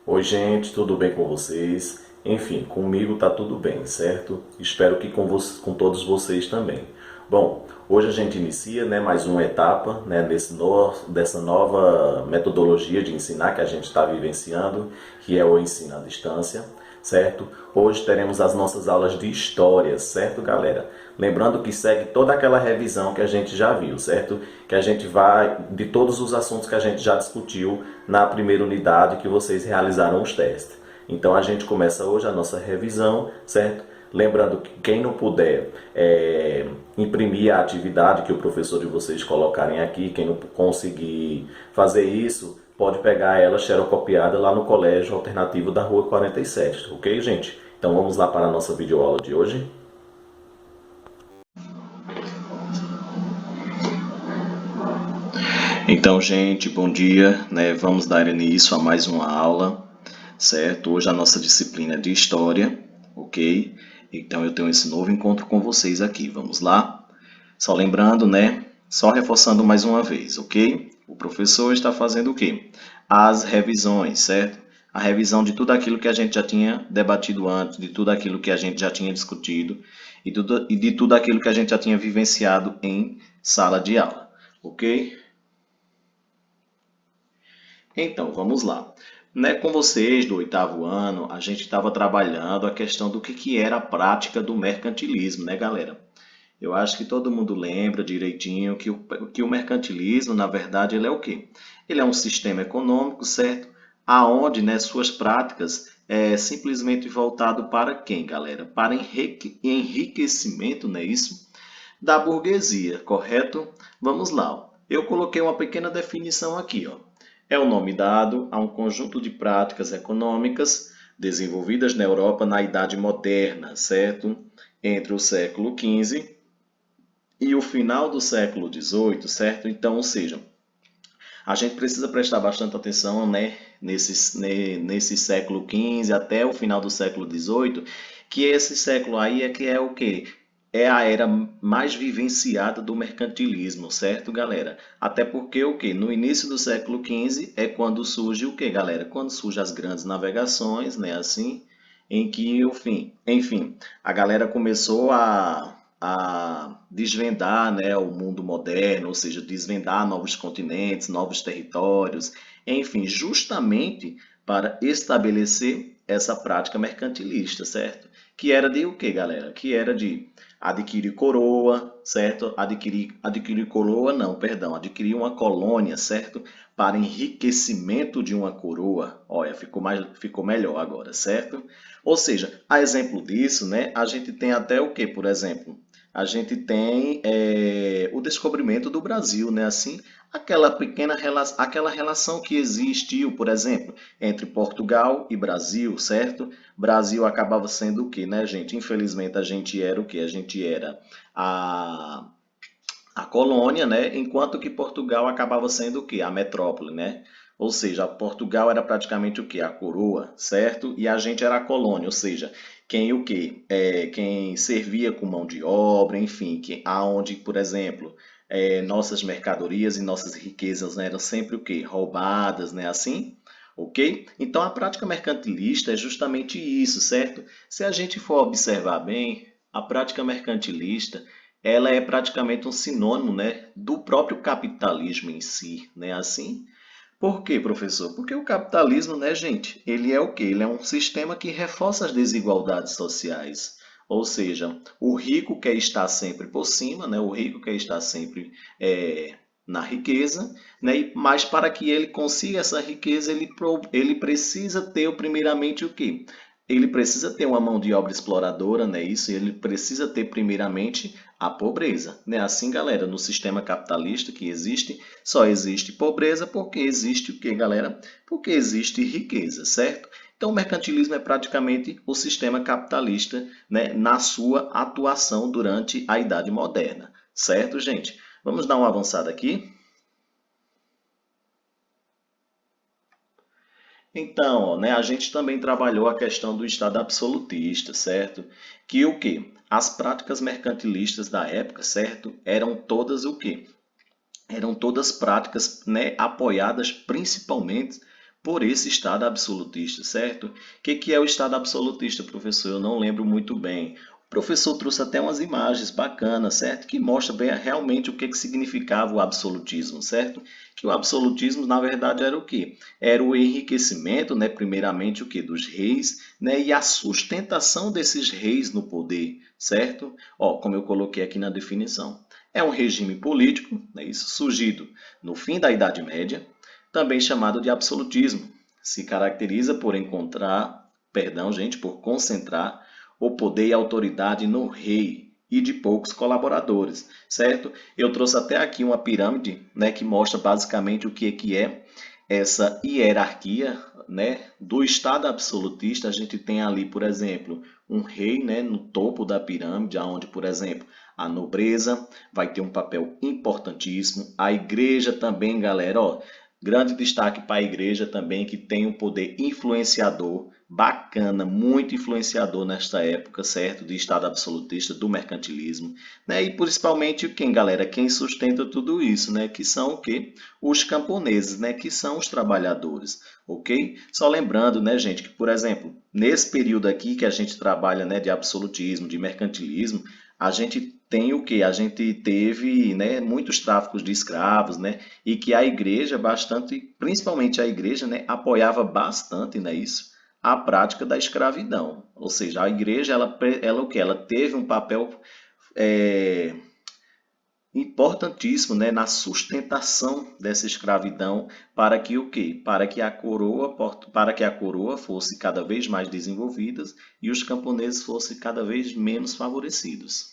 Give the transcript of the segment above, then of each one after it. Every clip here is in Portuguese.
Oi, gente, tudo bem com vocês? Enfim, comigo tá tudo bem, certo? Espero que com todos vocês também. Bom, hoje a gente inicia, né, mais uma etapa, né, dessa nova metodologia de ensinar que a gente está vivenciando, que é o ensino à distância, certo? Hoje teremos as nossas aulas de história, certo, galera? Lembrando que segue toda aquela revisão que a gente já viu, certo? Que a gente vai de todos os assuntos que a gente já discutiu na primeira unidade que vocês realizaram os testes. Então a gente começa hoje a nossa revisão, certo? Lembrando que quem não puder imprimir a atividade que o professor de vocês colocarem aqui, quem não conseguir fazer isso, pode pegar ela xerocopiada lá no Colégio Alternativo da Rua 47, ok, gente? Então vamos lá para a nossa videoaula de hoje. Então, gente, bom dia, né? Vamos dar início a mais uma aula, certo? Hoje a nossa disciplina é de História, ok? Então eu tenho esse novo encontro com vocês aqui. Vamos lá? Só lembrando, né? Só reforçando mais uma vez, ok? O professor está fazendo o quê? As revisões, certo? A revisão de tudo aquilo que a gente já tinha debatido antes, de tudo aquilo que a gente já tinha discutido e de tudo aquilo que a gente já tinha vivenciado em sala de aula, ok? Então, vamos lá. Né, com vocês do oitavo ano, a gente estava trabalhando a questão do que era a prática do mercantilismo, né, galera? Eu acho que todo mundo lembra direitinho que o mercantilismo, na verdade, ele é o quê? Ele é um sistema econômico, certo? Aonde, né, suas práticas é simplesmente voltado para quem, galera? Para enriquecimento, não é isso? Da burguesia, correto? Vamos lá. Eu coloquei uma pequena definição aqui, ó. É o nome dado a um conjunto de práticas econômicas desenvolvidas na Europa na Idade Moderna, certo? Entre o século XV e o final do século XVIII, certo? Então, ou seja, a gente precisa prestar bastante atenção, né, nesse século XV até o final do século XVIII, que esse século aí é que é o quê? É a era mais vivenciada do mercantilismo, certo, galera? Até porque o quê? No início do século XV é quando surge o quê, galera? Quando surgem as grandes navegações, né, assim, em que, enfim, a galera começou a desvendar, né, o mundo moderno, ou seja, desvendar novos continentes, novos territórios, enfim, justamente para estabelecer essa prática mercantilista, certo? Que era de o quê, galera? Que era de adquirir coroa, certo? Adquirir coroa, não, perdão, adquirir uma colônia, certo? Para enriquecimento de uma coroa. Olha, ficou melhor agora, certo? Ou seja, a exemplo disso, né, a gente tem até o quê, por exemplo? A gente tem o descobrimento do Brasil, né? Assim, aquela relação que existiu, por exemplo, entre Portugal e Brasil, certo? Brasil acabava sendo o quê, né, gente? Infelizmente a gente era o quê? A gente era a, a colônia, né? Enquanto que Portugal acabava sendo o quê? A metrópole, né? Ou seja, Portugal era praticamente o quê? A coroa, certo? E a gente era a colônia, ou seja, quem o quê? Quem servia com mão de obra, enfim, aonde, por exemplo, nossas mercadorias e nossas riquezas, né, eram sempre o quê? Roubadas, né? Assim, ok? Então a prática mercantilista é justamente isso, certo? Se a gente for observar bem, a prática mercantilista ela é praticamente um sinônimo, né, do próprio capitalismo em si, né, assim. Por quê, professor? Porque o capitalismo, né, gente, ele é o quê? Ele é um sistema que reforça as desigualdades sociais. Ou seja, o rico quer estar sempre por cima, né, o rico quer estar sempre na riqueza, né, mas para que ele consiga essa riqueza, ele precisa ter primeiramente o quê? Ele precisa ter uma mão de obra exploradora, né? Isso, e ele precisa ter primeiramente a pobreza, né? Assim, galera, no sistema capitalista que existe, só existe pobreza porque existe o que, galera? Porque existe riqueza, certo? Então, o mercantilismo é praticamente o sistema capitalista, né, na sua atuação durante a Idade Moderna, certo, gente? Vamos dar uma avançada aqui. Então, ó, né, a gente também trabalhou a questão do Estado absolutista, certo? Que o quê? As práticas mercantilistas da época, certo? Eram todas o quê? Eram todas práticas, né, apoiadas principalmente por esse Estado absolutista, certo? O que é o Estado absolutista, professor? Eu não lembro muito bem. O professor trouxe até umas imagens bacanas, certo? Que mostra bem realmente o que significava o absolutismo, certo? Que o absolutismo, na verdade, era o quê? Era o enriquecimento, né, primeiramente, o quê? Dos reis, né, e a sustentação desses reis no poder, certo? Ó, como eu coloquei aqui na definição. É um regime político, né, isso surgido no fim da Idade Média, também chamado de absolutismo. Se caracteriza por por concentrar o poder e a autoridade no rei e de poucos colaboradores, certo? Eu trouxe até aqui uma pirâmide, né, que mostra basicamente o que é essa hierarquia, né, do Estado absolutista. A gente tem ali, por exemplo, um rei, né, no topo da pirâmide, onde, por exemplo, a nobreza vai ter um papel importantíssimo. A igreja também, galera, ó, grande destaque para a igreja também, que tem um poder influenciador bacana, muito influenciador nesta época, certo? De Estado absolutista, do mercantilismo, né? E principalmente quem, galera, quem sustenta tudo isso, né? Que são o quê? Os camponeses, né? Que são os trabalhadores, ok? Só lembrando, né, gente, que, por exemplo, nesse período aqui que a gente trabalha, né, de absolutismo, de mercantilismo, a gente tem o que? A gente teve, né, muitos tráficos de escravos, né, e que a igreja bastante, principalmente a igreja, né, apoiava bastante, né, isso, a prática da escravidão. Ou seja, a igreja, ela o que? Ela teve um papel é, importantíssimo, né, na sustentação dessa escravidão para que o quê? Para que a coroa fosse cada vez mais desenvolvida e os camponeses fossem cada vez menos favorecidos.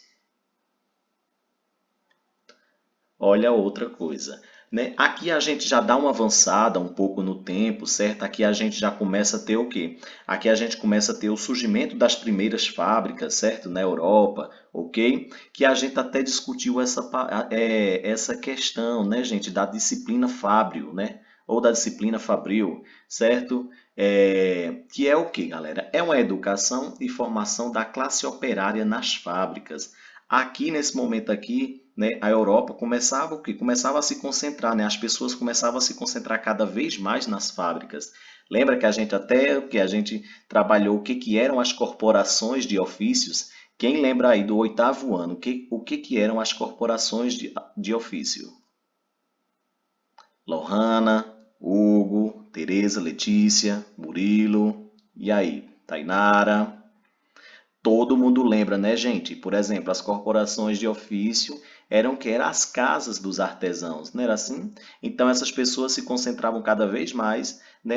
Olha outra coisa, né? Aqui a gente já dá uma avançada um pouco no tempo, certo? Aqui a gente já começa a ter o quê? Aqui a gente começa a ter o surgimento das primeiras fábricas, certo? Na Europa, ok? Que a gente até discutiu essa questão, né, gente, da disciplina Fábio, né? Ou da disciplina Fabril, certo? Que é o que, galera? É uma educação e formação da classe operária nas fábricas. Aqui, nesse momento aqui, né, a Europa começava o quê? Começava a se concentrar, né? As pessoas começavam a se concentrar cada vez mais nas fábricas. Lembra que a gente até que a gente trabalhou o que eram as corporações de ofícios? Quem lembra aí do oitavo ano, o que eram as corporações de ofício? Lohana, Hugo, Tereza, Letícia, Murilo, e aí? Tainara? Todo mundo lembra, né, gente? Por exemplo, as corporações de ofício eram que eram as casas dos artesãos, não era assim? Então essas pessoas se concentravam cada vez mais, né,